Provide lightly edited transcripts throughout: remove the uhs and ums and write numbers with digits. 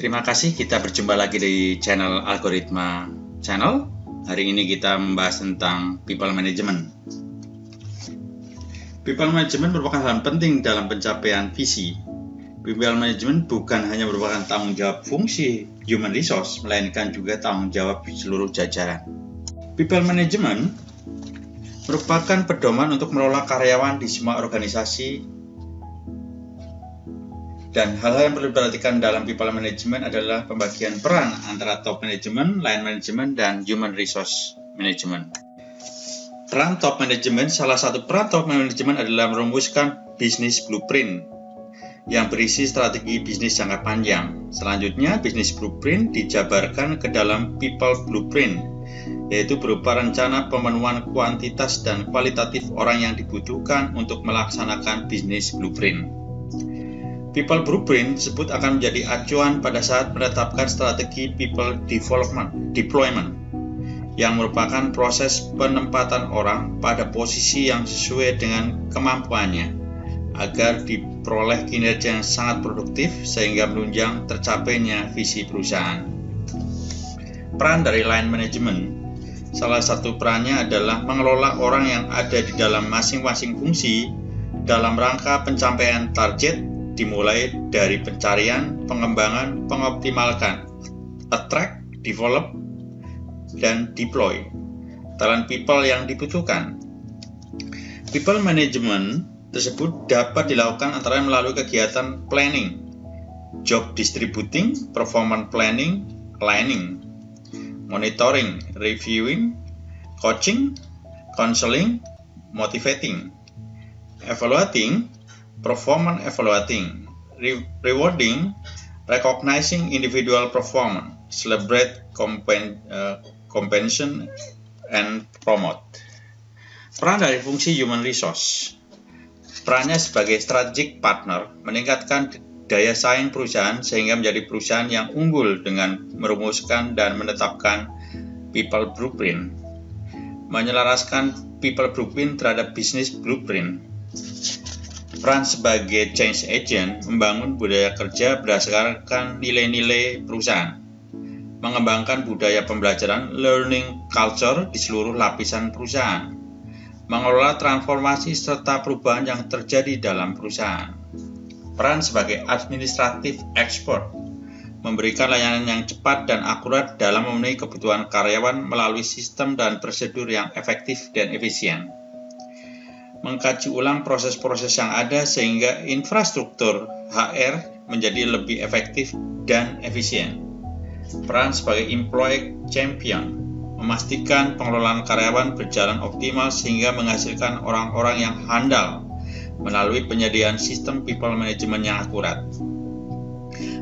Terima kasih, kita berjumpa lagi di channel Algoritma Channel. Hari ini kita membahas tentang people management. People management merupakan hal penting dalam pencapaian visi. People management bukan hanya merupakan tanggung jawab fungsi human resource, melainkan juga tanggung jawab seluruh jajaran. People management merupakan pedoman untuk mengelola karyawan di semua organisasi. Dan hal-hal yang perlu diperhatikan dalam people management adalah pembagian peran antara top management, line management, dan human resource management. Peran top management, salah satu peran top management adalah merumuskan bisnis blueprint yang berisi strategi bisnis jangka panjang. Selanjutnya, bisnis blueprint dijabarkan ke dalam people blueprint, yaitu berupa rencana pemenuhan kuantitas dan kualitatif orang yang dibutuhkan untuk melaksanakan bisnis blueprint. People Blueprint disebut akan menjadi acuan pada saat menetapkan strategi People Deployment yang merupakan proses penempatan orang pada posisi yang sesuai dengan kemampuannya agar diperoleh kinerja yang sangat produktif sehingga menunjang tercapainya visi perusahaan. Peran dari line management, salah satu perannya adalah mengelola orang yang ada di dalam masing-masing fungsi dalam rangka pencapaian target, dimulai dari pencarian, pengembangan, pengoptimalkan, attract, develop, dan deploy talent people yang dibutuhkan. People management tersebut dapat dilakukan antara melalui kegiatan planning, job distributing, performance planning, aligning, monitoring, reviewing, coaching, counseling, motivating, evaluating, performance evaluating, rewarding, recognizing individual performance, celebrate compensation, and promote. Peran dari fungsi human resource. Perannya sebagai strategic partner meningkatkan daya saing perusahaan sehingga menjadi perusahaan yang unggul dengan merumuskan dan menetapkan people blueprint, menyelaraskan people blueprint terhadap business blueprint. Peran sebagai change agent membangun budaya kerja berdasarkan nilai-nilai perusahaan, mengembangkan budaya pembelajaran learning culture di seluruh lapisan perusahaan, mengelola transformasi serta perubahan yang terjadi dalam perusahaan. Peran sebagai administrative expert, memberikan layanan yang cepat dan akurat dalam memenuhi kebutuhan karyawan melalui sistem dan prosedur yang efektif dan efisien. Mengkaji ulang proses-proses yang ada sehingga infrastruktur HR menjadi lebih efektif dan efisien. Peran sebagai employee champion, memastikan pengelolaan karyawan berjalan optimal sehingga menghasilkan orang-orang yang handal melalui penyediaan sistem people management yang akurat.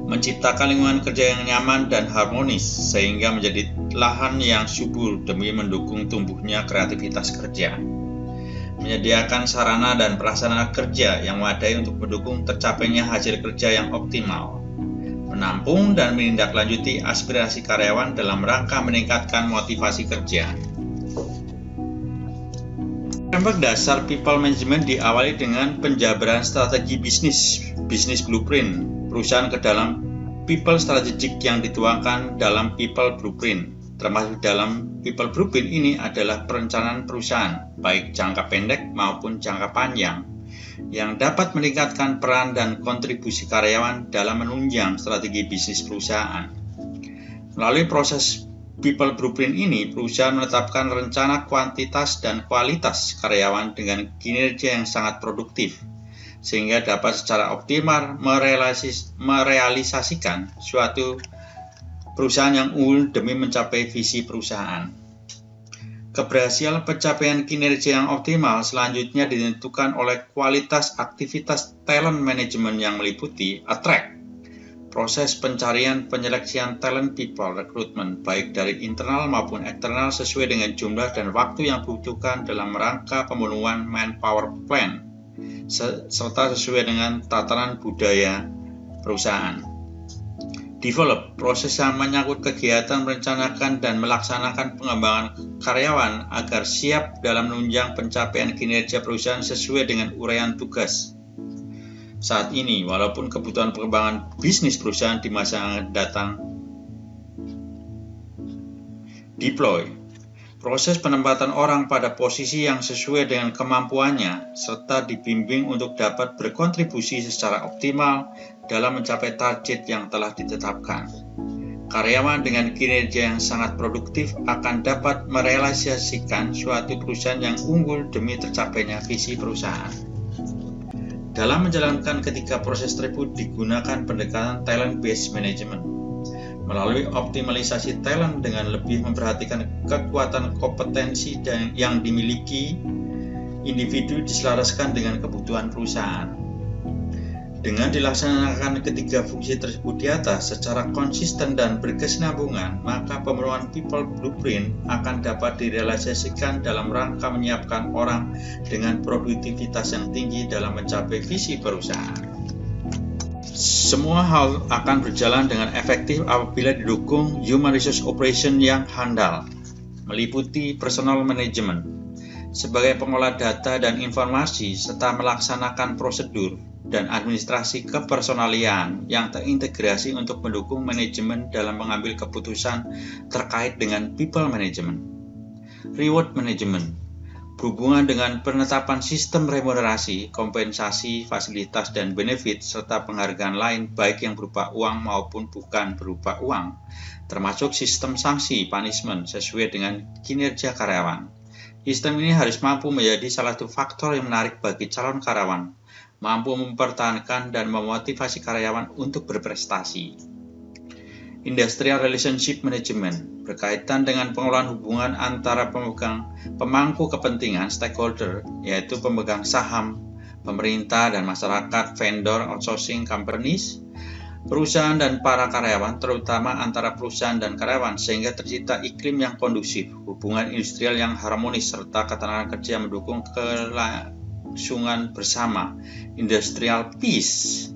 Menciptakan lingkungan kerja yang nyaman dan harmonis sehingga menjadi lahan yang subur demi mendukung tumbuhnya kreativitas kerja. Menyediakan sarana dan prasarana kerja yang memadai untuk mendukung tercapainya hasil kerja yang optimal, menampung dan menindaklanjuti aspirasi karyawan dalam rangka meningkatkan motivasi kerja. Framework dasar people management diawali dengan penjabaran strategi bisnis blueprint perusahaan ke dalam people strategic yang dituangkan dalam people blueprint. Termasuk dalam people blueprint ini adalah perencanaan perusahaan, baik jangka pendek maupun jangka panjang, yang dapat meningkatkan peran dan kontribusi karyawan dalam menunjang strategi bisnis perusahaan. Melalui proses people blueprint ini, perusahaan menetapkan rencana kuantitas dan kualitas karyawan dengan kinerja yang sangat produktif, sehingga dapat secara optimal merealisasikan suatu perusahaan yang unggul demi mencapai visi perusahaan. Keberhasilan pencapaian kinerja yang optimal selanjutnya ditentukan oleh kualitas aktivitas talent management yang meliputi attract, proses pencarian penyeleksian talent people recruitment baik dari internal maupun eksternal sesuai dengan jumlah dan waktu yang dibutuhkan dalam rangka pemenuhan manpower plan, serta sesuai dengan tatanan budaya perusahaan. Develop, proses yang menyangkut kegiatan merencanakan dan melaksanakan pengembangan karyawan agar siap dalam menunjang pencapaian kinerja perusahaan sesuai dengan uraian tugas. saat ini, walaupun kebutuhan pengembangan bisnis perusahaan di masa yang akan datang. Deploy. Proses penempatan orang pada posisi yang sesuai dengan kemampuannya, serta dibimbing untuk dapat berkontribusi secara optimal dalam mencapai target yang telah ditetapkan. Karyawan dengan kinerja yang sangat produktif akan dapat merealisasikan suatu perusahaan yang unggul demi tercapainya visi perusahaan. Dalam menjalankan ketiga proses tersebut digunakan pendekatan talent-based management. Melalui optimalisasi talent dengan lebih memperhatikan kekuatan kompetensi yang dimiliki individu diselaraskan dengan kebutuhan perusahaan. Dengan dilaksanakan ketiga fungsi tersebut di atas secara konsisten dan berkesinambungan, maka pemenuhan people blueprint akan dapat direalisasikan dalam rangka menyiapkan orang dengan produktivitas yang tinggi dalam mencapai visi perusahaan. Semua hal akan berjalan dengan efektif apabila didukung human resource operation yang handal, meliputi personal management, sebagai pengolah data dan informasi serta melaksanakan prosedur dan administrasi kepersonalian yang terintegrasi untuk mendukung manajemen dalam mengambil keputusan terkait dengan people management. Reward management berhubungan dengan penetapan sistem remunerasi, kompensasi, fasilitas, dan benefit, serta penghargaan lain baik yang berupa uang maupun bukan berupa uang, termasuk sistem sanksi punishment sesuai dengan kinerja karyawan. Sistem ini harus mampu menjadi salah satu faktor yang menarik bagi calon karyawan, mampu mempertahankan dan memotivasi karyawan untuk berprestasi. Industrial Relationship Management berkaitan dengan pengelolaan hubungan antara pemangku kepentingan stakeholder, yaitu pemegang saham, pemerintah dan masyarakat, vendor, outsourcing companies, perusahaan dan para karyawan, terutama antara perusahaan dan karyawan, sehingga tercipta iklim yang kondusif, hubungan industrial yang harmonis, serta ketenaga kerja yang mendukung kelangsungan bersama, industrial peace.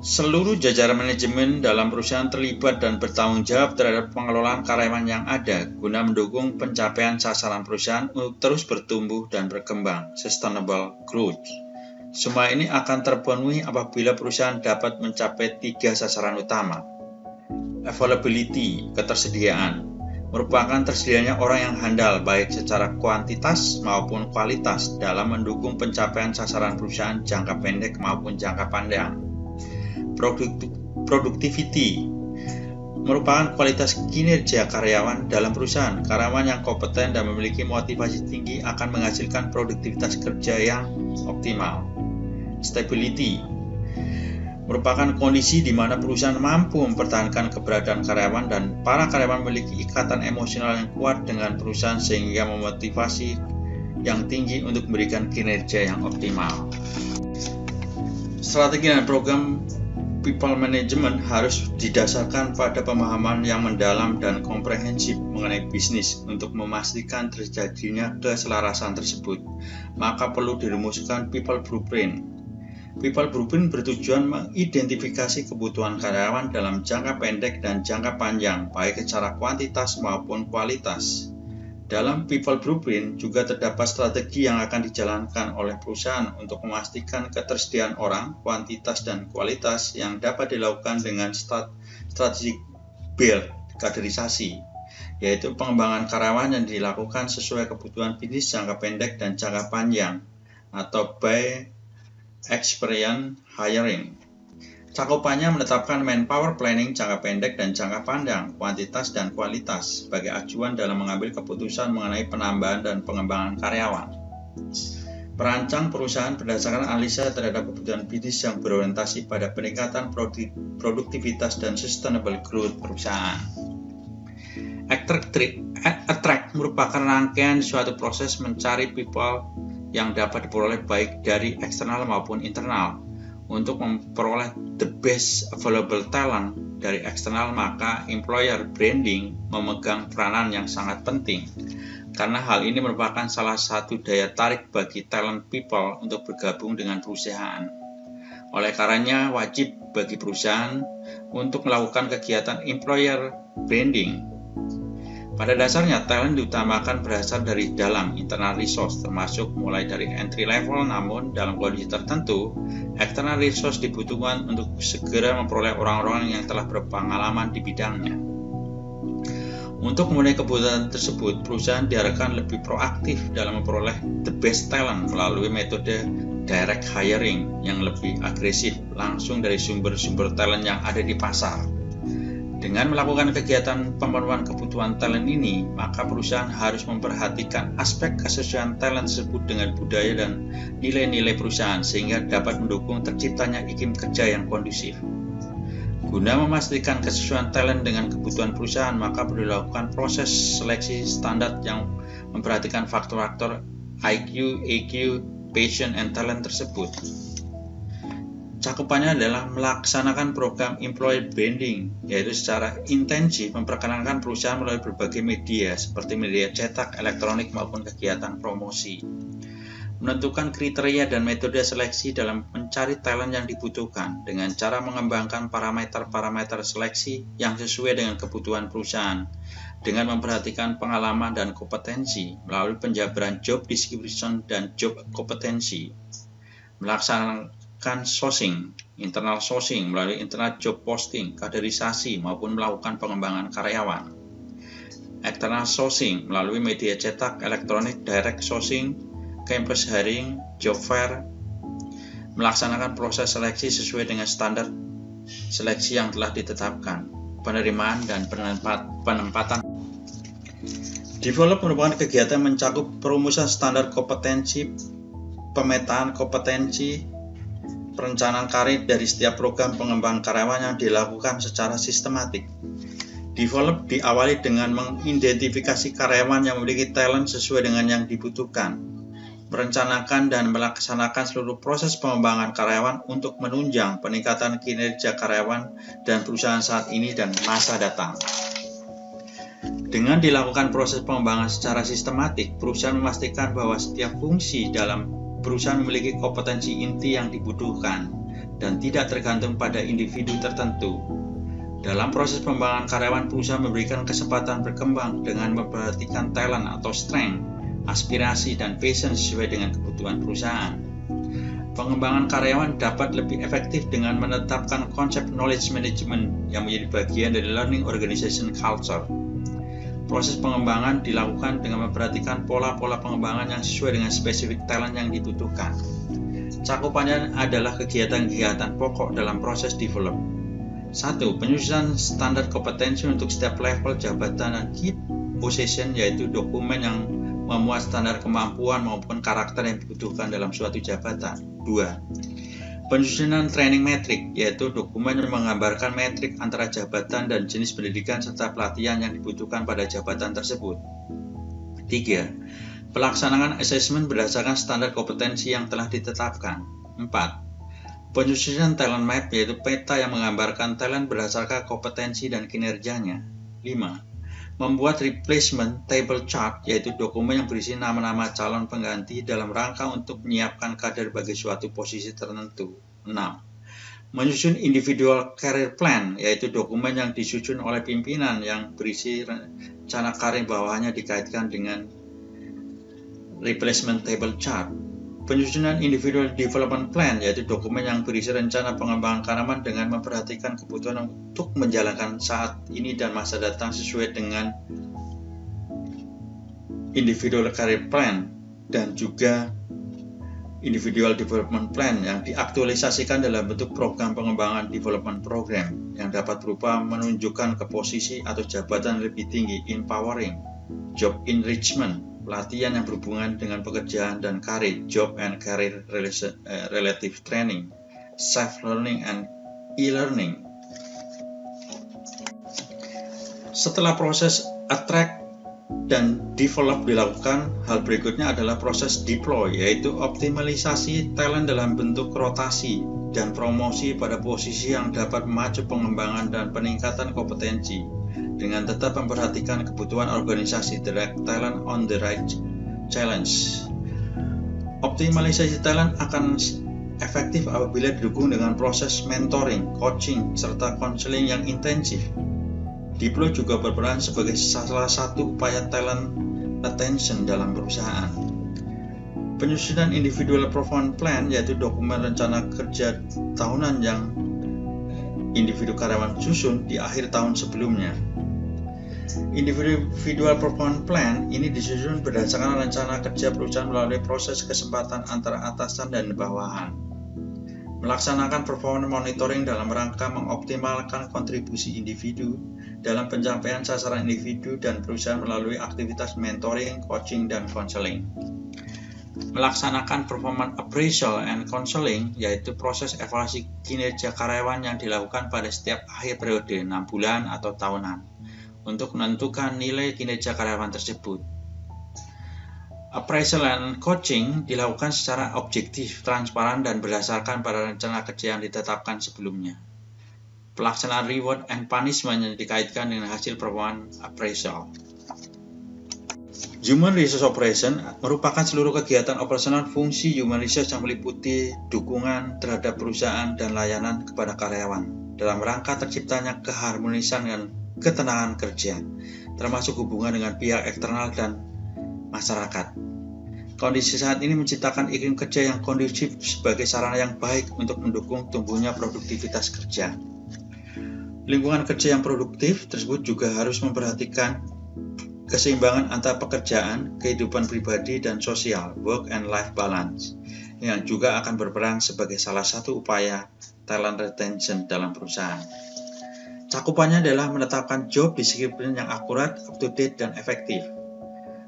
Seluruh jajaran manajemen dalam perusahaan terlibat dan bertanggung jawab terhadap pengelolaan karyawan yang ada guna mendukung pencapaian sasaran perusahaan untuk terus bertumbuh dan berkembang, sustainable growth. Semua ini akan terpenuhi apabila perusahaan dapat mencapai 3 sasaran utama. Availability, ketersediaan, merupakan tersedianya orang yang handal baik secara kuantitas maupun kualitas dalam mendukung pencapaian sasaran perusahaan jangka pendek maupun jangka panjang. Productivity merupakan kualitas kinerja karyawan dalam perusahaan. Karyawan yang kompeten dan memiliki motivasi tinggi akan menghasilkan produktivitas kerja yang optimal. Stability merupakan kondisi di mana perusahaan mampu mempertahankan keberadaan karyawan dan para karyawan memiliki ikatan emosional yang kuat dengan perusahaan sehingga memotivasi yang tinggi untuk memberikan kinerja yang optimal. Strategi dan program people management harus didasarkan pada pemahaman yang mendalam dan komprehensif mengenai bisnis. Untuk memastikan terjadinya keselarasan tersebut, maka perlu dirumuskan people blueprint. People blueprint bertujuan mengidentifikasi kebutuhan karyawan dalam jangka pendek dan jangka panjang, baik secara kuantitas maupun kualitas. Dalam people blueprint juga terdapat strategi yang akan dijalankan oleh perusahaan untuk memastikan ketersediaan orang, kuantitas, dan kualitas yang dapat dilakukan dengan strategi build kaderisasi, yaitu pengembangan karyawan yang dilakukan sesuai kebutuhan bisnis jangka pendek dan jangka panjang, atau by experience hiring. Cakupannya menetapkan manpower planning jangka pendek dan jangka panjang, kuantitas dan kualitas sebagai acuan dalam mengambil keputusan mengenai penambahan dan pengembangan karyawan. Perancang perusahaan berdasarkan analisa terhadap kebutuhan bisnis yang berorientasi pada peningkatan produktivitas dan sustainable growth perusahaan. Attract merupakan rangkaian suatu proses mencari people yang dapat diperoleh baik dari eksternal maupun internal. Untuk memperoleh the best available talent dari eksternal, maka employer branding memegang peranan yang sangat penting, karena hal ini merupakan salah satu daya tarik bagi talent people untuk bergabung dengan perusahaan. Oleh karenanya, wajib bagi perusahaan untuk melakukan kegiatan employer branding. Pada dasarnya, talent diutamakan berasal dari dalam internal resource, termasuk mulai dari entry level, namun dalam kondisi tertentu, external resource dibutuhkan untuk segera memperoleh orang-orang yang telah berpengalaman di bidangnya. Untuk memenuhi kebutuhan tersebut, perusahaan diharapkan lebih proaktif dalam memperoleh the best talent melalui metode direct hiring yang lebih agresif langsung dari sumber-sumber talent yang ada di pasar. Dengan melakukan kegiatan pemenuhan kebutuhan talent ini, maka perusahaan harus memperhatikan aspek kesesuaian talent tersebut dengan budaya dan nilai-nilai perusahaan sehingga dapat mendukung terciptanya iklim kerja yang kondusif. Guna memastikan kesesuaian talent dengan kebutuhan perusahaan, maka perlu dilakukan proses seleksi standar yang memperhatikan faktor-faktor IQ, EQ, passion, and talent tersebut. Cakupannya adalah melaksanakan program employee branding, yaitu secara intensif memperkenalkan perusahaan melalui berbagai media seperti media cetak, elektronik, maupun kegiatan promosi. Menentukan kriteria dan metode seleksi dalam mencari talent yang dibutuhkan dengan cara mengembangkan parameter-parameter seleksi yang sesuai dengan kebutuhan perusahaan dengan memperhatikan pengalaman dan kompetensi melalui penjabaran job description dan job kompetensi. Melaksanakan sourcing, internal sourcing melalui internal job posting, kaderisasi maupun melakukan pengembangan karyawan. External sourcing melalui media cetak, elektronik, direct sourcing, campus hiring, job fair. Melaksanakan proses seleksi sesuai dengan standar seleksi yang telah ditetapkan, penerimaan dan penempatan. Develop merupakan kegiatan mencakup perumusan standar kompetensi, pemetaan kompetensi, perencanaan karir dari setiap program pengembangan karyawan yang dilakukan secara sistematik. Develop diawali dengan mengidentifikasi karyawan yang memiliki talent sesuai dengan yang dibutuhkan, merencanakan dan melaksanakan seluruh proses pengembangan karyawan untuk menunjang peningkatan kinerja karyawan dan perusahaan saat ini dan masa datang. Dengan dilakukan proses pengembangan secara sistematik, perusahaan memastikan bahwa setiap fungsi dalam perusahaan memiliki kompetensi inti yang dibutuhkan dan tidak tergantung pada individu tertentu. Dalam proses pengembangan karyawan, perusahaan memberikan kesempatan berkembang dengan memperhatikan talent atau strength, aspirasi, dan passion sesuai dengan kebutuhan perusahaan. Pengembangan karyawan dapat lebih efektif dengan menetapkan konsep knowledge management yang menjadi bagian dari learning organization culture. Proses pengembangan dilakukan dengan memperhatikan pola-pola pengembangan yang sesuai dengan spesifik talent yang dibutuhkan. Cakupannya adalah kegiatan-kegiatan pokok dalam proses develop. 1. Penyusunan standar kompetensi untuk setiap level jabatan dan key position, yaitu dokumen yang memuat standar kemampuan maupun karakter yang dibutuhkan dalam suatu jabatan. 2. Penyusunan training metrik, yaitu dokumen yang menggambarkan metrik antara jabatan dan jenis pendidikan serta pelatihan yang dibutuhkan pada jabatan tersebut. 3. Pelaksanaan asesmen berdasarkan standar kompetensi yang telah ditetapkan. 4. Penyusunan talent map, yaitu peta yang menggambarkan talent berdasarkan kompetensi dan kinerjanya. 5. Membuat replacement table chart, yaitu dokumen yang berisi nama-nama calon pengganti dalam rangka untuk menyiapkan kader bagi suatu posisi tertentu. 6. Menyusun individual career plan, yaitu dokumen yang disusun oleh pimpinan yang berisi rencana karir bawahannya dikaitkan dengan replacement table chart. Penyusunan individual development plan, yaitu dokumen yang berisi rencana pengembangan karyawan dengan memperhatikan kebutuhan untuk menjalankan saat ini dan masa datang sesuai dengan individual career plan, dan juga individual development plan yang diaktualisasikan dalam bentuk program pengembangan development program yang dapat berupa menunjukkan ke posisi atau jabatan lebih tinggi, empowering, job enrichment, pelatihan yang berhubungan dengan pekerjaan dan karir, job and career relative training, self-learning and e-learning. Setelah proses attract dan develop dilakukan, hal berikutnya adalah proses deploy, yaitu optimalisasi talent dalam bentuk rotasi dan promosi pada posisi yang dapat memacu pengembangan dan peningkatan kompetensi dengan tetap memperhatikan kebutuhan organisasi. Direct talent on the right challenge. Optimalisasi talent akan efektif apabila didukung dengan proses mentoring, coaching, serta counseling yang intensif. Deploy juga berperan sebagai salah satu upaya talent retention dalam perusahaan. Penyusunan individual performance plan, yaitu dokumen rencana kerja tahunan yang individu karyawan susun di akhir tahun sebelumnya. Individual performance plan ini disusun berdasarkan rencana kerja perusahaan melalui proses kesempatan antara atasan dan bawahan. Melaksanakan performance monitoring dalam rangka mengoptimalkan kontribusi individu dalam pencapaian sasaran individu dan perusahaan melalui aktivitas mentoring, coaching, dan counseling. Melaksanakan performance appraisal and counseling, yaitu proses evaluasi kinerja karyawan yang dilakukan pada setiap akhir periode 6 bulan atau tahunan untuk menentukan nilai kinerja karyawan tersebut. Appraisal and coaching dilakukan secara objektif, transparan, dan berdasarkan pada rencana kerja yang ditetapkan sebelumnya. Pelaksanaan reward and punishment yang dikaitkan dengan hasil performance appraisal. Human Resource Operation merupakan seluruh kegiatan operasional fungsi human resource yang meliputi dukungan terhadap perusahaan dan layanan kepada karyawan dalam rangka terciptanya keharmonisan dan ketenangan kerja, termasuk hubungan dengan pihak eksternal dan masyarakat. Kondisi saat ini menciptakan iklim kerja yang kondusif sebagai sarana yang baik untuk mendukung tumbuhnya produktivitas kerja. Lingkungan kerja yang produktif tersebut juga harus memperhatikan keseimbangan antara pekerjaan, kehidupan pribadi, dan sosial, work and life balance, yang juga akan berperan sebagai salah satu upaya talent retention dalam perusahaan. Cakupannya adalah menetapkan job description yang akurat, up-to-date, dan efektif.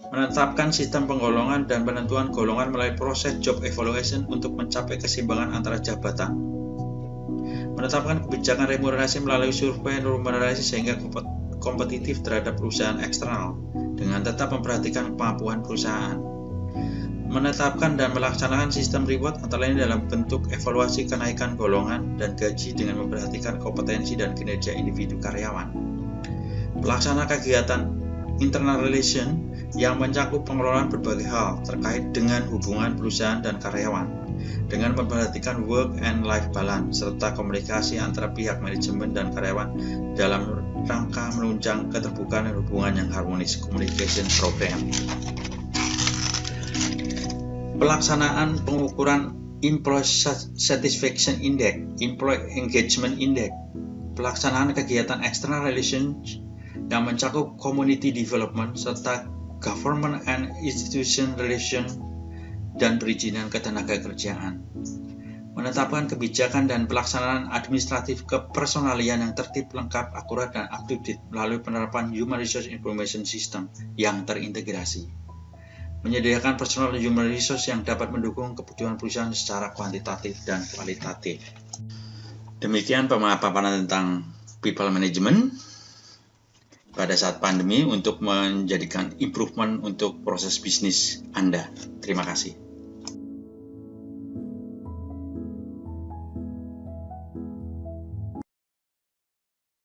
Menetapkan sistem penggolongan dan penentuan golongan melalui proses job evaluation untuk mencapai keseimbangan antara jabatan. Menetapkan kebijakan remunerasi melalui survei remunerasi sehingga kompetitif terhadap perusahaan eksternal dengan tetap memperhatikan kemampuan perusahaan. Menetapkan dan melaksanakan sistem reward antara lain dalam bentuk evaluasi kenaikan golongan dan gaji dengan memperhatikan kompetensi dan kinerja individu karyawan. Pelaksana kegiatan internal relation yang mencakup pengelolaan berbagai hal terkait dengan hubungan perusahaan dan karyawan dengan memperhatikan work and life balance serta komunikasi antara pihak manajemen dan karyawan dalam rangka menunjang keterbukaan dan hubungan yang harmonis, communication program. Pelaksanaan pengukuran Employee Satisfaction Index, Employee Engagement Index, pelaksanaan kegiatan external relations yang mencakup community development serta government and institution relations dan perizinan ketenagakerjaan. Menetapkan kebijakan dan pelaksanaan administratif kepersonalian yang tertib, lengkap, akurat, dan up-to-date melalui penerapan Human Resource Information System yang terintegrasi. Menyediakan personal human resource yang dapat mendukung kebutuhan perusahaan secara kuantitatif dan kualitatif. Demikian pemaparan tentang people management pada saat pandemi untuk menjadikan improvement untuk proses bisnis Anda. Terima kasih.